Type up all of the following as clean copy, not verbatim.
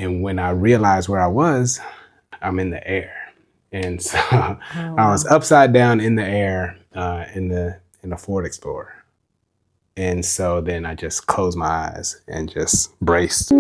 And when I realized where I was, I'm in the air. And so I was upside down in the air in the Ford Explorer. And so then I just closed my eyes and just braced.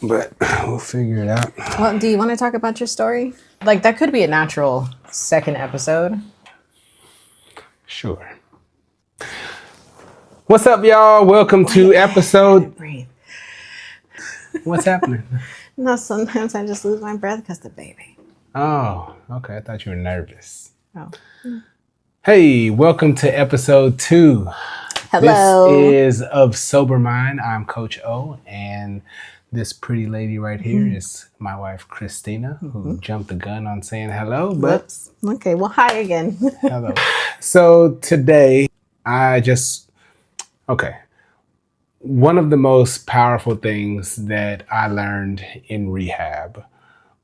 But we'll figure it out. Well, do you want to talk about your story? Like, that could be a natural second episode. Sure. What's up, y'all? Welcome to episode... Breathe. What's happening? No, sometimes I just lose my breath because the baby. Oh, okay. I thought you were nervous. Oh. Hey, welcome to episode 2. Hello. This is Of Sober Mind. I'm Coach O, and this pretty lady right here is my wife, Christina, who jumped the gun on saying hello. But whoops. Okay, well, hi again. hello. So today, one of the most powerful things that I learned in rehab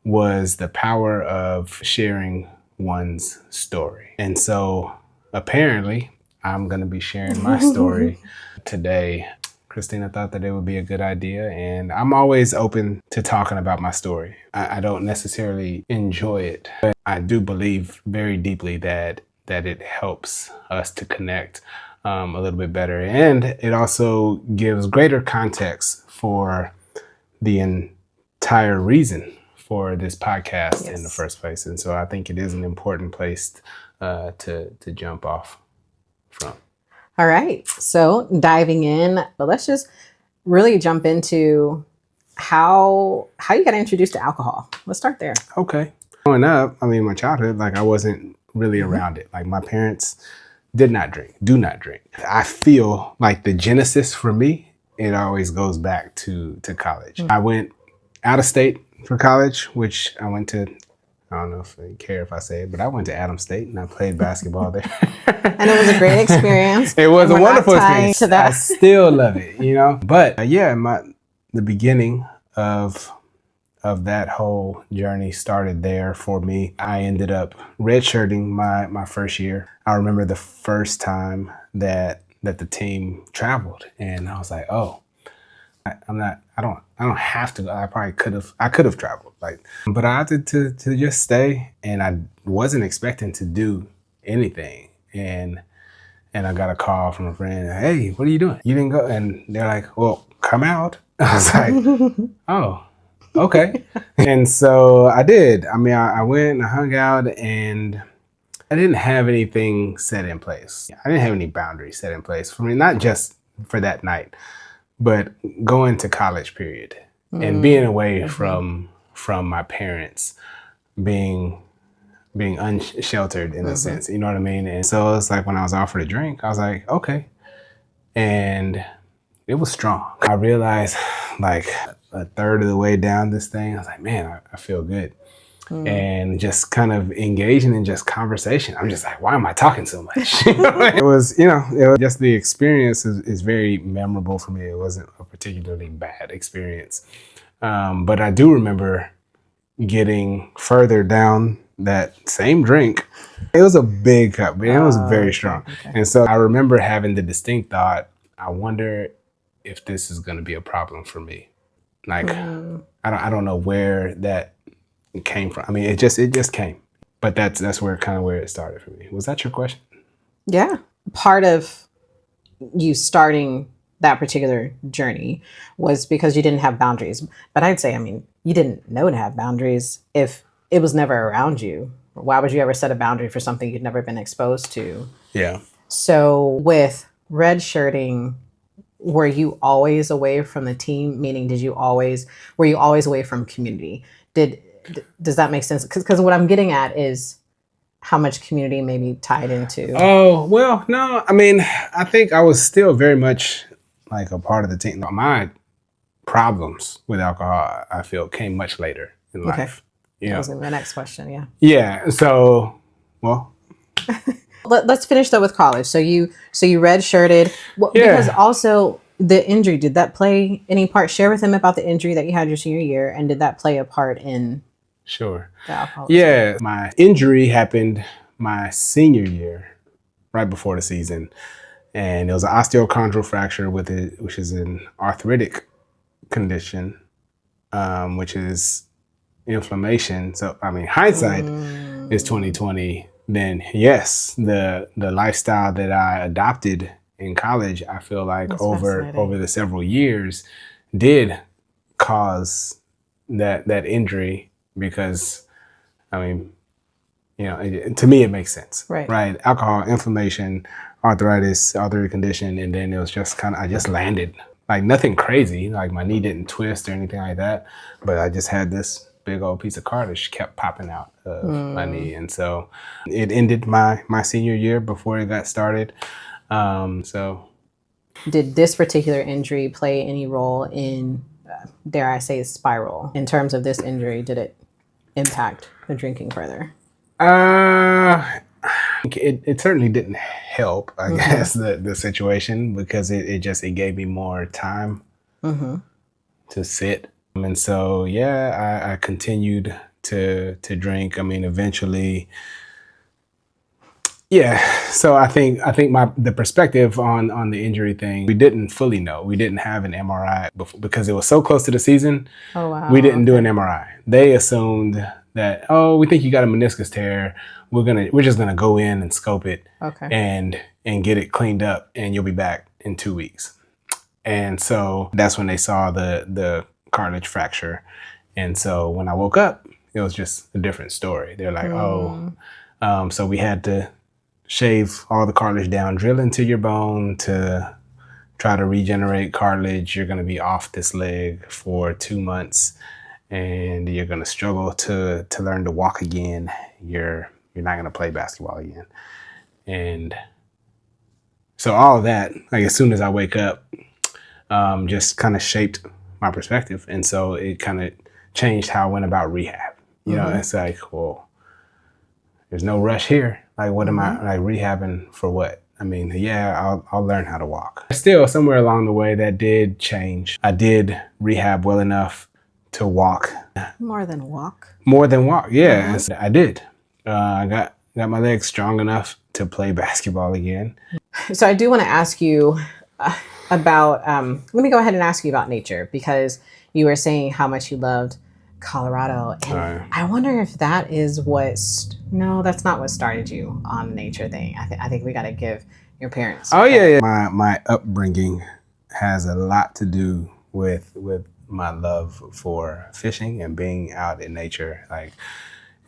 was the power of sharing one's story. And so apparently I'm going to be sharing my story today. Christina thought that it would be a good idea, and I'm always open to talking about my story. I don't necessarily enjoy it, but I do believe very deeply that it helps us to connect a little bit better. And it also gives greater context for the entire reason for this podcast in the first place. And so I think it is an important place to jump off from. All right. So diving in, but let's just really jump into how you got introduced to alcohol. Let's start there. Okay. Growing up, my childhood, I wasn't really around it. My parents do not drink. I feel like the genesis for me, it always goes back to college. I went out of state for college, which I went to, I don't know if you care if I say it, but I went to Adams State and I played basketball there. And it was a great experience. It was a wonderful experience. I still love it, But the beginning of that whole journey started there for me. I ended up redshirting my first year. I remember the first time that the team traveled, and I was like, oh, I don't have to. I could have traveled, but I opted to just stay, and I wasn't expecting to do anything. And I got a call from a friend, hey, what are you doing? You didn't go? And they're like, well, come out. I was like, oh, okay. And so I did. I went and I hung out, and I didn't have anything set in place. I didn't have any boundaries set in place for me, not just for that night, but going to college period and being away from my parents, being unsheltered in a sense, you know what I mean? And so it's like when I was offered a drink, I was like, okay. And it was strong. I realized a third of the way down this thing, I was like, man, I feel good. And just kind of engaging in just conversation. I'm just like, why am I talking so much? It was just the experience is very memorable for me. It wasn't a particularly bad experience. But I do remember getting further down that same drink. It was a big cup, but it was very strong. Okay. And so I remember having the distinct thought, I wonder if this is going to be a problem for me. I don't know where that came from. It just came. But that's where it started for me. Was that your question? Yeah. Part of you starting that particular journey was because you didn't have boundaries. But I'd say, you didn't know to have boundaries if it was never around you. Why would you ever set a boundary for something you'd never been exposed to? Yeah. So with redshirting, were you always away from the team? Meaning, were you always away from community? Does that make sense? Because what I'm getting at is how much community may be tied into. Oh, well, no. I think I was still very much a part of the team. My problems with alcohol, I feel, came much later in life. That was my next question, yeah. Yeah, so, well. Let's finish though with college. So you redshirted. Because also the injury, did that play any part? Share with him about the injury that you had your senior year, and did that play a part in Sure. the alcoholism? Yeah, my injury happened my senior year, right before the season. and it was an osteochondral fracture with it, which is an arthritic condition, which is inflammation. So, I mean, hindsight is 2020. Then, yes, the lifestyle that I adopted in college, I feel like That's over fascinating. the several years did cause that injury, because, I mean, you know, to me, it makes sense, Right. right? Alcohol, inflammation, arthritic condition, and then it was just kind of, I just landed like nothing crazy, like my knee didn't twist or anything like that, but I just had this big old piece of cartilage kept popping out of my knee, and so it ended my senior year before it got started. So Did this particular injury play any role in, dare I say, spiral? In terms of this injury, did it impact the drinking further? it certainly didn't help, I guess, the situation, because it gave me more time to sit. And so, yeah, I continued to drink. I mean, eventually, yeah. So I think the perspective on the injury thing, we didn't fully know. We didn't have an MRI because it was so close to the season. Oh, wow. We didn't do an MRI. They assumed that, oh, we think you got a meniscus tear. We're just gonna go in and scope it, Okay. and get it cleaned up, and you'll be back in 2 weeks. And so that's when they saw the cartilage fracture. And so when I woke up, it was just a different story. They're like, so we had to shave all the cartilage down, drill into your bone to try to regenerate cartilage. You're going to be off this leg for 2 months, and you're going to struggle to learn to walk again. You're not going to play basketball again. And so all of that, like as soon as I wake up, just kind of shaped my perspective. And so it kind of changed how I went about rehab. You know, it's like, well, there's no rush here. Like, what am I, like, rehabbing for what? I mean, yeah, I'll learn how to walk. Still, somewhere along the way, that did change. I did rehab well enough to walk. More than walk. More than walk, yeah. And so I did. I got my legs strong enough to play basketball again. So I do want to ask you about, let me go ahead and ask you about nature, because you were saying how much you loved Colorado. And I wonder if that is no, that's not what started you on the nature thing. I think we got to give your parents. Oh, yeah. My upbringing has a lot to do with my love for fishing and being out in nature. Like,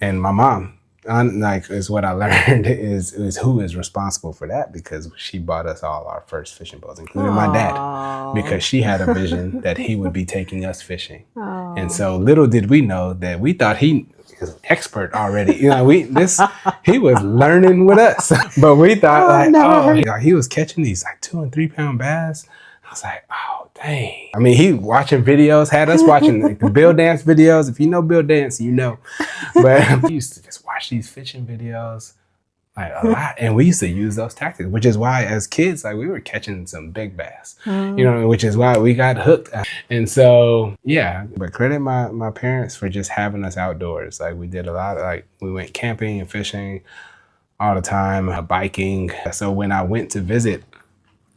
and my mom, is what I learned is who is responsible for that, because she bought us all our first fishing boats, including my dad, because she had a vision that he would be taking us fishing. And so little did we know that we thought he was expert already. You know, he was learning with us, but we thought he was catching these like 2 and 3 pound bass. I was like, oh, dang. I mean, he watching videos, had us watching like the Bill Dance videos. If you know Bill Dance, you know. But we used to just watch these fishing videos like a lot. And we used to use those tactics, which is why as kids, like, we were catching some big bass, you know, which is why we got hooked. And so, yeah, but credit my parents for just having us outdoors. Like, we did a lot, like we went camping and fishing all the time, biking. So when I went to visit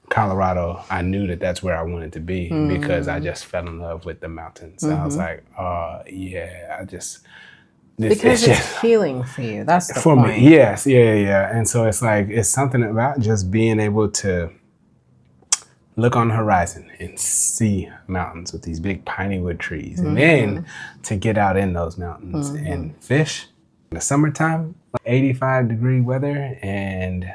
Colorado, I knew that that's where I wanted to be, because I just fell in love with the mountains. I was like, yeah, because it's healing for you. That's the for point. me. Yes, yeah. And so it's like, it's something about just being able to look on the horizon and see mountains with these big piney wood trees, and then to get out in those mountains and fish in the summertime, like 85-degree weather, and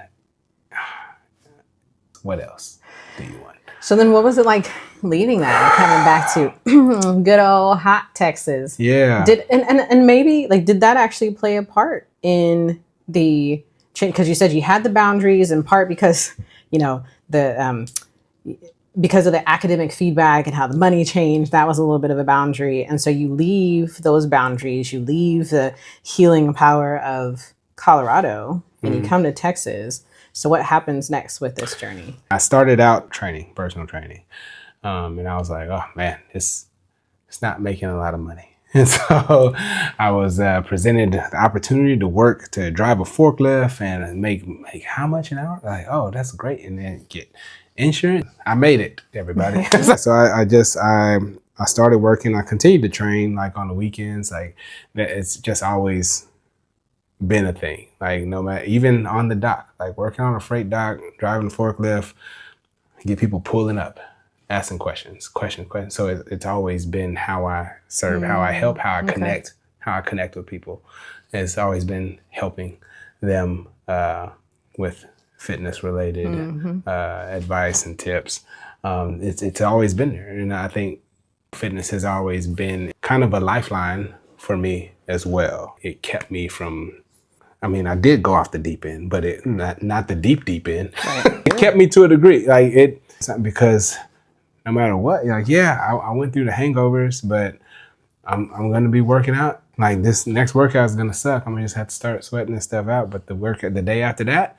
what else do you want? So then what was it like leaving that and coming back to good old hot Texas? Yeah. And maybe, like, did that actually play a part in the change? Because you said you had the boundaries, in part because, you know, because of the academic feedback and how the money changed, that was a little bit of a boundary. And so you leave those boundaries, you leave the healing power of Colorado, and you come to Texas. So what happens next with this journey? I started out personal training. And I was like, oh man, it's not making a lot of money. And so I was presented the opportunity to work, to drive a forklift and make how much an hour? Like, oh, that's great. And then get insurance. I made it, everybody. So I started working. I continued to train like on the weekends. Like that, it's just always been a thing. Like no matter, even on the dock, like working on a freight dock, driving a forklift, get people pulling up, asking questions. So it's always been how I serve, how I help, how I connect, how I connect with people. It's always been helping them with fitness related advice and tips. It's always been there. And I think fitness has always been kind of a lifeline for me as well. It kept me from, I mean, I did go off the deep end, but it not the deep end. Right. It kept me to a degree. Like it's not because no matter what, like I went through the hangovers, but I'm gonna be working out. Like this next workout is gonna suck. I'm gonna just have to start sweating this stuff out. But the day after that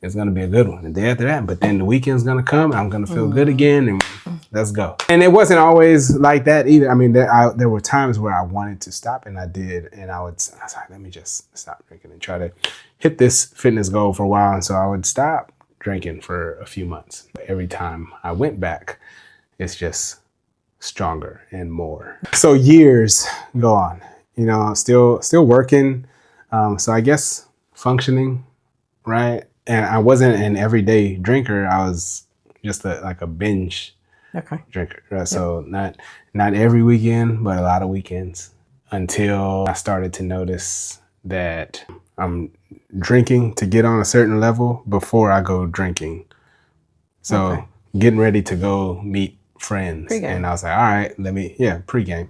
is gonna be a good one. The day after that, but then the weekend's gonna come and I'm gonna feel good again, and let's go. And it wasn't always like that either. I mean, there were times where I wanted to stop, and I did, and I was like, let me just stop drinking and try to hit this fitness goal for a while. And so I would stop drinking for a few months. But every time I went back, it's just stronger and more. So years go on, still working. So I guess functioning, right? And I wasn't an everyday drinker. I was just like a binge drinker. Right? So not every weekend, but a lot of weekends, until I started to notice that I'm drinking to get on a certain level before I go drinking. So getting ready to go meet friends. Pre-game. And I was like, all right, pregame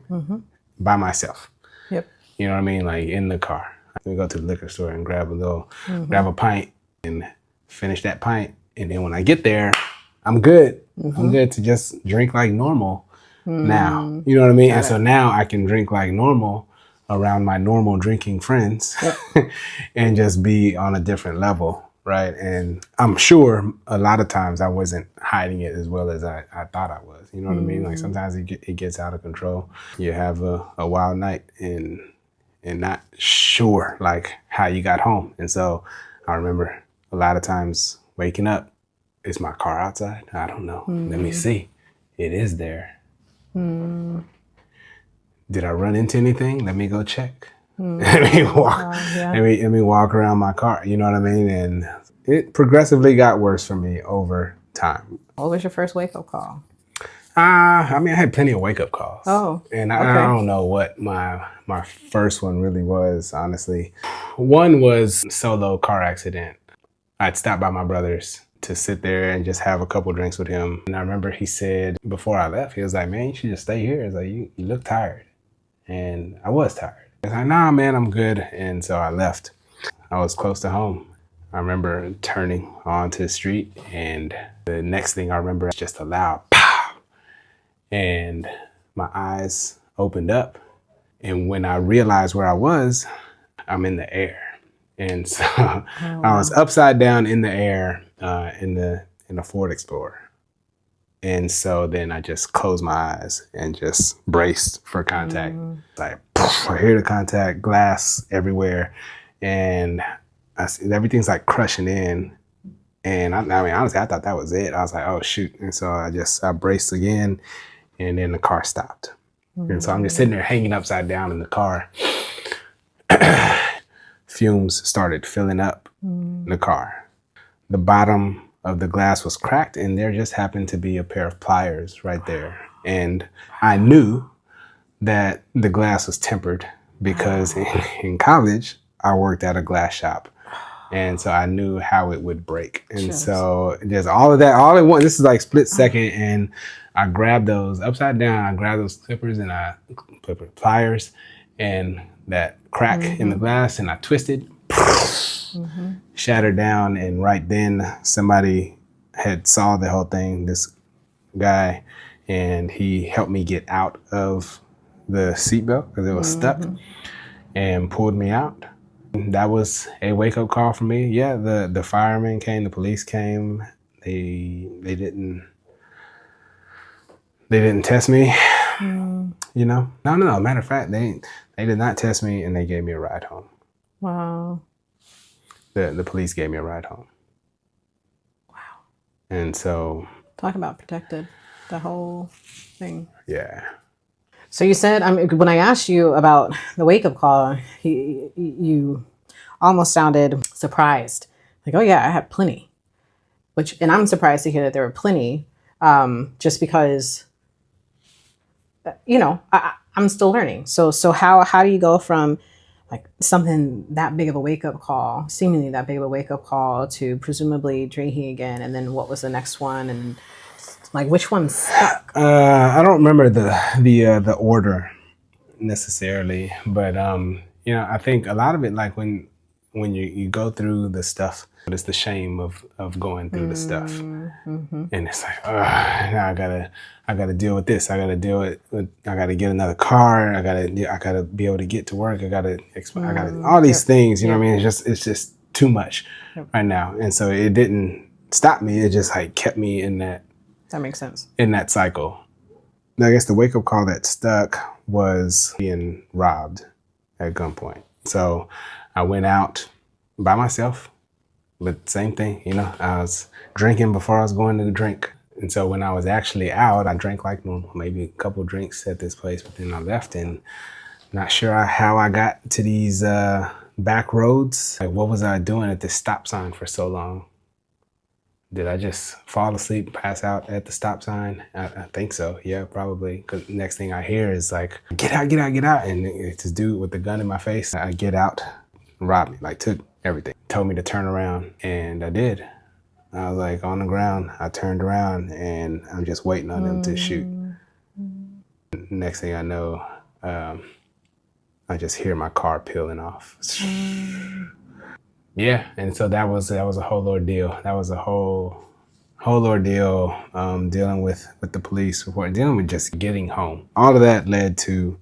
by myself. Yep. You know what I mean? Like in the car. We go to the liquor store and grab a pint and finish that pint. And then when I get there, I'm good. I'm good to just drink like normal now. You know what I mean? And so now I can drink like normal around my normal drinking friends and just be on a different level. Right. And I'm sure a lot of times I wasn't hiding it as well as I thought I was. You know what I mean? Like sometimes it gets out of control. You have a wild night and not sure like how you got home. And so I remember a lot of times waking up, is my car outside? I don't know. Let me see. It is there. Did I run into anything? Let me go check. Let me walk. Let me walk around my car. You know what I mean? And it progressively got worse for me over time. What was your first wake-up call? I mean, I had plenty of wake-up calls. Oh, and I don't know what my first one really was, honestly. One was solo car accident. I'd stopped by my brother's to sit there and just have a couple drinks with him. And I remember he said before I left, he was like, man, you should just stay here. It's like, you look tired. And I was tired. I was like, nah, man, I'm good. And so I left. I was close to home. I remember turning onto the street, and the next thing I remember is just a loud pow. And my eyes opened up. And when I realized where I was, I'm in the air. And so I was upside down in the air in the Ford Explorer. And so then I just closed my eyes and just braced for contact. Like, poof, I hear the contact, glass everywhere. And everything's like crushing in. And I mean, honestly, I thought that was it. I was like, oh, shoot. And so I braced again, and then the car stopped. And so I'm just sitting there hanging upside down in the car. Fumes started filling up the car. The bottom of the glass was cracked, and there just happened to be a pair of pliers right there. And I knew that the glass was tempered because in college, I worked at a glass shop. And so I knew how it would break. And so there's all of that, all at once. This is like split second. And I grabbed those upside down. I grabbed those clippers and I put pliers and that crack in the glass, and I twisted, shattered down. And right then somebody had saw the whole thing, this guy, and he helped me get out of the seatbelt because it was stuck and pulled me out. That was a wake-up call for me. Yeah, the firemen came, the police came. They didn't test me. No. Matter of fact, they did not test me, and they gave me a ride home. Wow. The police gave me a ride home. Wow. And so, talk about protected, the whole thing. Yeah. So you said, when I asked you about the wake-up call, you almost sounded surprised. Like, oh yeah, I had plenty. And I'm surprised to hear that there were plenty, just because, I'm still learning. So how do you go from like something that big of a wake-up call, seemingly that big of a wake-up call, to presumably drinking again, and then what was the next one, and like which one stuck? I don't remember the order necessarily, but I think a lot of it, like when you go through the stuff, it's the shame of going through the stuff, and it's like, now I gotta deal with this. I gotta deal with I gotta get another car. I gotta be able to get to work. I gotta all these things. You know what I mean? It's just too much right now, and so it didn't stop me. It just like kept me in that. That makes sense. In that cycle. I guess the wake up call that stuck was being robbed at gunpoint. So I went out by myself, but same thing, I was drinking before I was going to drink. And so when I was actually out, I drank like normal, maybe a couple drinks at this place, but then I left, and not sure how I got to these back roads. Like, what was I doing at this stop sign for so long? Did I just fall asleep, pass out at the stop sign? I think so. Yeah, probably. Because next thing I hear is like, get out, get out, get out. And it's this dude with the gun in my face. I get out, robbed me, like took everything. Told me to turn around, and I did. I was like on the ground. I turned around, and I'm just waiting on them to shoot. Next thing I know, I just hear my car peeling off. Yeah, and so that was a whole ordeal. That was a whole ordeal, dealing with the police report, dealing with just getting home. All of that led to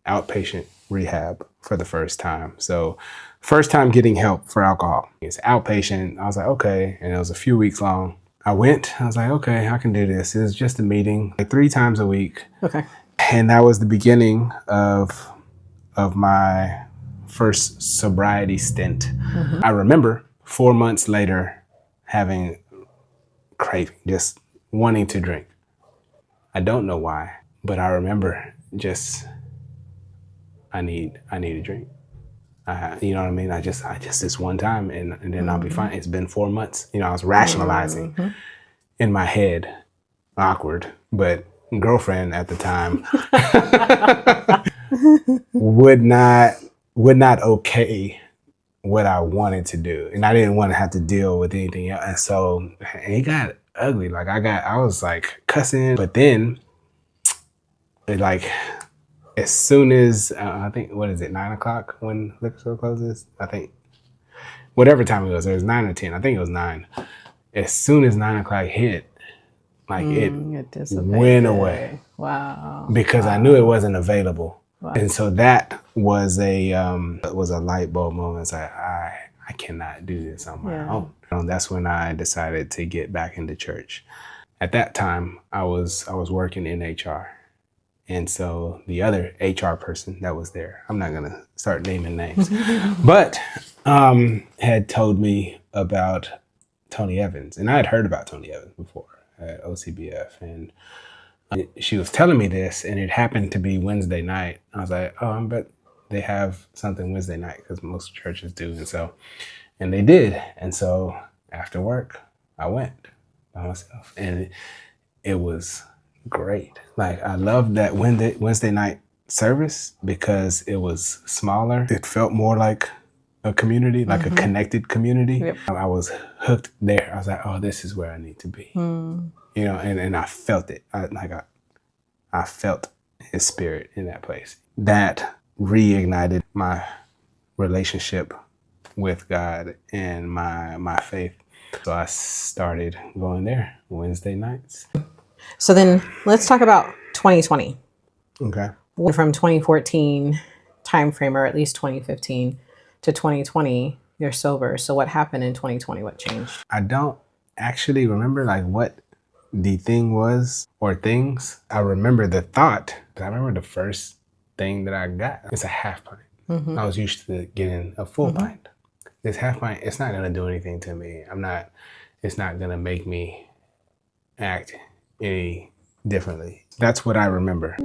outpatient rehab for the first time. So first time getting help for alcohol. It's outpatient. I was like, okay, and it was a few weeks long. I went. I was like, okay, I can do this. It was just a meeting, like 3 times a week. Okay. And that was the beginning of my first sobriety stint. I remember 4 months later having craving, just wanting to drink. I don't know why, but I remember just I need a drink. You know what I mean? I just this one time, and then I'll be fine. It's been 4 months. I was rationalizing in my head, awkward, but girlfriend at the time would not okay what I wanted to do. And I didn't want to have to deal with anything else. And so it got ugly. Like I was like cussing, but then it like, as soon as, I think, what is it, 9:00 when liquor store closes? I think, whatever time it was 9 or 10. I think it was 9. As soon as 9:00 hit, like it went away. Wow. Because I knew it wasn't available. Wow. And so that was a light bulb moment. It's like, I cannot do this on my own. And that's when I decided to get back into church. At that time, I was working in HR. And so the other HR person that was there, I'm not going to start naming names, but had told me about Tony Evans. And I had heard about Tony Evans before at OCBF. And she was telling me this, and it happened to be Wednesday night. I was like, oh, I bet they have something Wednesday night, because most churches do. And they did. And so after work, I went by myself. And it was great. Like, I loved that Wednesday night service because it was smaller. It felt more like a community, like a connected community. Yep. I was hooked there. I was like, oh, this is where I need to be. And I felt it. I felt his spirit in that place. That reignited my relationship with God and my faith. So I started going there Wednesday nights. So then let's talk about 2020. Okay. From 2014 timeframe, or at least 2015 to 2020, you're sober. So what happened in 2020? What changed? I don't actually remember like what the thing was or things. I remember the thought I remember the first thing that I got, it's a half pint. Mm-hmm. I was used to getting a full pint. This half pint, it's not gonna do anything to me. It's not gonna make me act any differently. That's what I remember.